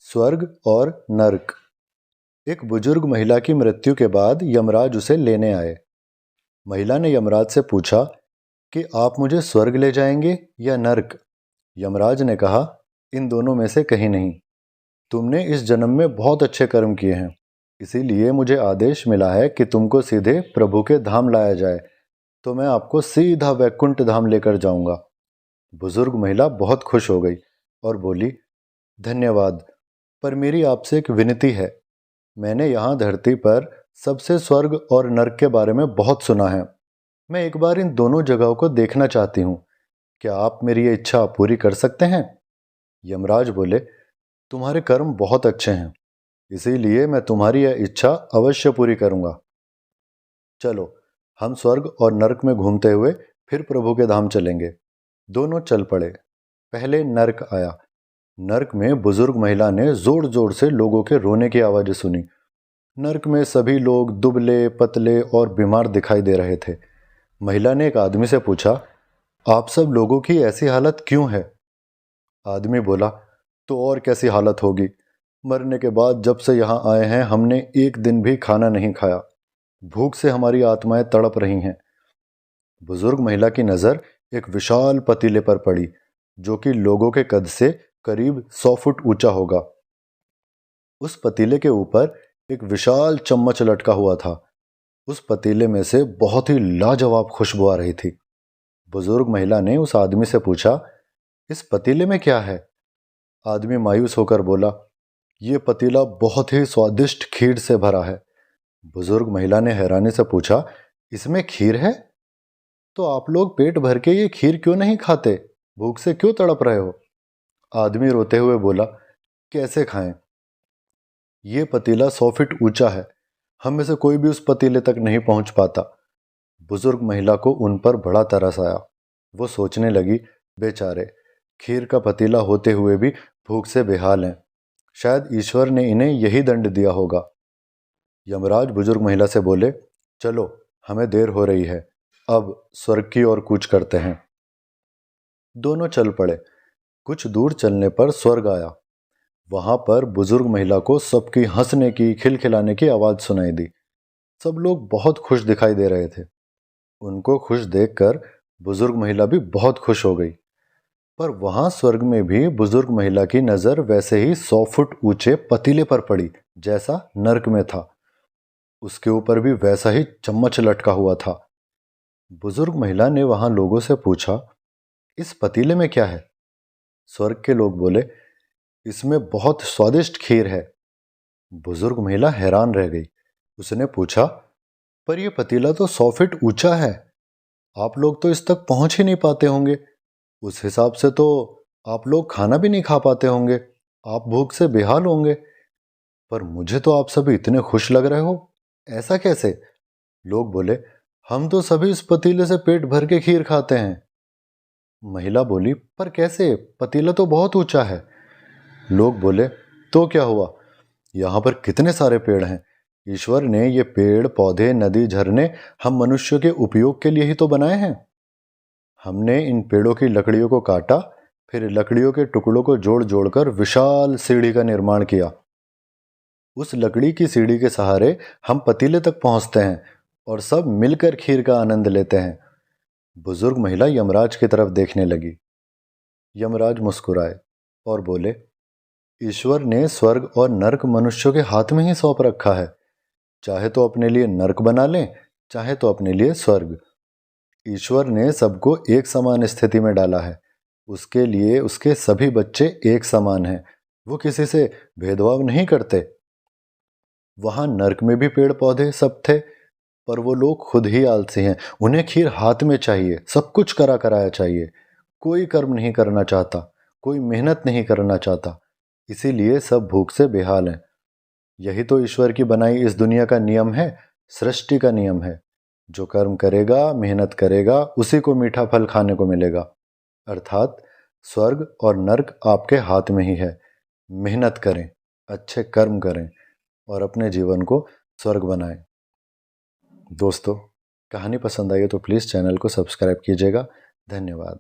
स्वर्ग और नरक। एक बुजुर्ग महिला की मृत्यु के बाद यमराज उसे लेने आए। महिला ने यमराज से पूछा कि आप मुझे स्वर्ग ले जाएंगे या नरक। यमराज ने कहा, इन दोनों में से कहीं नहीं। तुमने इस जन्म में बहुत अच्छे कर्म किए हैं, इसीलिए मुझे आदेश मिला है कि तुमको सीधे प्रभु के धाम लाया जाए, तो मैं आपको सीधा वैकुंठ धाम लेकर जाऊंगा। बुजुर्ग महिला बहुत खुश हो गई और बोली, धन्यवाद, पर मेरी आपसे एक विनती है। मैंने यहाँ धरती पर सबसे स्वर्ग और नरक के बारे में बहुत सुना है। मैं एक बार इन दोनों जगहों को देखना चाहती हूँ। क्या आप मेरी ये इच्छा पूरी कर सकते हैं? यमराज बोले, तुम्हारे कर्म बहुत अच्छे हैं, इसीलिए मैं तुम्हारी यह इच्छा अवश्य पूरी करूंगा। चलो, हम स्वर्ग और नरक में घूमते हुए फिर प्रभु के धाम चलेंगे। दोनों चल पड़े। पहले नरक आया। नरक में बुजुर्ग महिला ने जोर जोर से लोगों के रोने की आवाज़ें सुनी। नरक में सभी लोग दुबले पतले और बीमार दिखाई दे रहे थे। महिला ने एक आदमी से पूछा, आप सब लोगों की ऐसी हालत क्यों है? आदमी बोला, तो और कैसी हालत होगी, मरने के बाद जब से यहाँ आए हैं हमने एक दिन भी खाना नहीं खाया। भूख से हमारी आत्माएं तड़प रही हैं। बुजुर्ग महिला की नज़र एक विशाल पतीले पर पड़ी, जो कि लोगों के कद से करीब 100 फुट ऊंचा होगा। उस पतीले के ऊपर एक विशाल चम्मच लटका हुआ था। उस पतीले में से बहुत ही लाजवाब खुशबू आ रही थी। बुजुर्ग महिला ने उस आदमी से पूछा, इस पतीले में क्या है? आदमी मायूस होकर बोला, ये पतीला बहुत ही स्वादिष्ट खीर से भरा है। बुजुर्ग महिला ने हैरानी से पूछा, इसमें खीर है? तो आप लोग पेट भर के ये खीर क्यों नहीं खाते? भूख से क्यों तड़प रहे हो? आदमी रोते हुए बोला, कैसे खाएं? ये पतीला 100 फीट ऊंचा है, हम में से कोई भी उस पतीले तक नहीं पहुंच पाता। बुजुर्ग महिला को उन पर बड़ा तरस आया। वो सोचने लगी, बेचारे, खीर का पतीला होते हुए भी भूख से बेहाल हैं। शायद ईश्वर ने इन्हें यही दंड दिया होगा। यमराज बुजुर्ग महिला से बोले, चलो, हमें देर हो रही है, अब स्वर्ग की ओर कूच करते हैं। दोनों चल पड़े। कुछ दूर चलने पर स्वर्ग आया। वहां पर बुजुर्ग महिला को सबकी हंसने की खिलखिलाने की आवाज सुनाई दी। सब लोग बहुत खुश दिखाई दे रहे थे। उनको खुश देखकर बुजुर्ग महिला भी बहुत खुश हो गई। पर वहां स्वर्ग में भी बुजुर्ग महिला की नजर वैसे ही 100 फुट ऊंचे पतीले पर पड़ी, जैसा नरक में था। उसके ऊपर भी वैसा ही चम्मच लटका हुआ था। बुजुर्ग महिला ने वहां लोगों से पूछा, इस पतीले में क्या है? स्वर्ग के लोग बोले, इसमें बहुत स्वादिष्ट खीर है। बुजुर्ग महिला हैरान रह गई। उसने पूछा, पर यह पतीला तो 100 फीट ऊंचा है, आप लोग तो इस तक पहुंच ही नहीं पाते होंगे। उस हिसाब से तो आप लोग खाना भी नहीं खा पाते होंगे, आप भूख से बेहाल होंगे। पर मुझे तो आप सभी इतने खुश लग रहे हो, ऐसा कैसे? लोग बोले, हम तो सभी इस पतीले से पेट भर के खीर खाते हैं। महिला बोली, पर कैसे, पतीला तो बहुत ऊंचा है। लोग बोले, तो क्या हुआ, यहाँ पर कितने सारे पेड़ हैं। ईश्वर ने ये पेड़ पौधे नदी झरने हम मनुष्यों के उपयोग के लिए ही तो बनाए हैं। हमने इन पेड़ों की लकड़ियों को काटा, फिर लकड़ियों के टुकड़ों को जोड़ जोड़कर विशाल सीढ़ी का निर्माण किया। उस लकड़ी की सीढ़ी के सहारे हम पतीले तक पहुंचते हैं और सब मिलकर खीर का आनंद लेते हैं। बुजुर्ग महिला यमराज की तरफ देखने लगी। यमराज मुस्कुराए और बोले, ईश्वर ने स्वर्ग और नरक मनुष्यों के हाथ में ही सौंप रखा है। चाहे तो अपने लिए नरक बना लें, चाहे तो अपने लिए स्वर्ग। ईश्वर ने सबको एक समान स्थिति में डाला है। उसके लिए उसके सभी बच्चे एक समान हैं। वो किसी से भेदभाव नहीं करते। वहां नरक में भी पेड़ पौधे सब थे, पर वो लोग खुद ही आलसी हैं। उन्हें खीर हाथ में चाहिए, सब कुछ करा कराया चाहिए। कोई कर्म नहीं करना चाहता, कोई मेहनत नहीं करना चाहता। इसीलिए सब भूख से बेहाल हैं। यही तो ईश्वर की बनाई इस दुनिया का नियम है, सृष्टि का नियम है। जो कर्म करेगा, मेहनत करेगा, उसी को मीठा फल खाने को मिलेगा। अर्थात स्वर्ग और नरक आपके हाथ में ही है। मेहनत करें, अच्छे कर्म करें और अपने जीवन को स्वर्ग बनाएं। दोस्तों, कहानी पसंद आई हो तो प्लीज़ चैनल को सब्सक्राइब कीजिएगा। धन्यवाद।